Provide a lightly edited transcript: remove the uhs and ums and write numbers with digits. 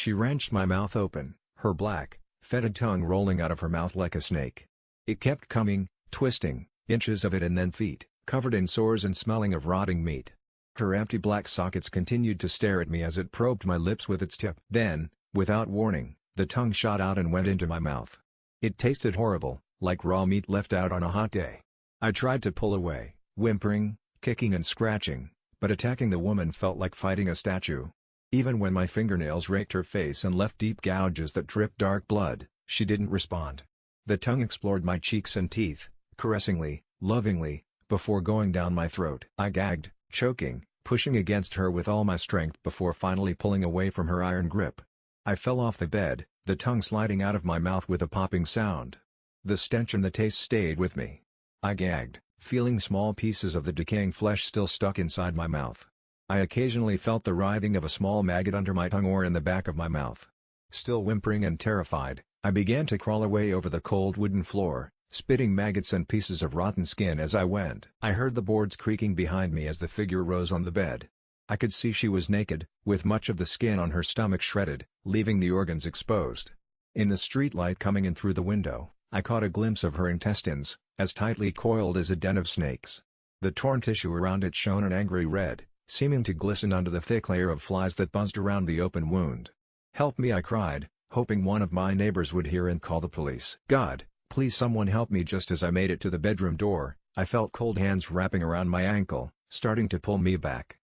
She wrenched my mouth open, her black, fetid tongue rolling out of her mouth like a snake. It kept coming, twisting, inches of it and then feet, covered in sores and smelling of rotting meat. Her empty black sockets continued to stare at me as it probed my lips with its tip. Then, without warning, the tongue shot out and went into my mouth. It tasted horrible, like raw meat left out on a hot day. I tried to pull away, whimpering, kicking and scratching, but attacking the woman felt like fighting a statue. Even when my fingernails raked her face and left deep gouges that dripped dark blood, she didn't respond. The tongue explored my cheeks and teeth, caressingly, lovingly, before going down my throat. I gagged, choking, pushing against her with all my strength before finally pulling away from her iron grip. I fell off the bed, the tongue sliding out of my mouth with a popping sound. The stench and the taste stayed with me. I gagged, feeling small pieces of the decaying flesh still stuck inside my mouth. I occasionally felt the writhing of a small maggot under my tongue or in the back of my mouth. Still whimpering and terrified, I began to crawl away over the cold wooden floor, spitting maggots and pieces of rotten skin as I went. I heard the boards creaking behind me as the figure rose on the bed. I could see she was naked, with much of the skin on her stomach shredded, leaving the organs exposed. In the streetlight coming in through the window, I caught a glimpse of her intestines, as tightly coiled as a den of snakes. The torn tissue around it shone an angry red, seeming to glisten under the thick layer of flies that buzzed around the open wound. "Help me," I cried, hoping one of my neighbors would hear and call the police. "God, please someone help me." Just as I made it to the bedroom door, I felt cold hands wrapping around my ankle, starting to pull me back.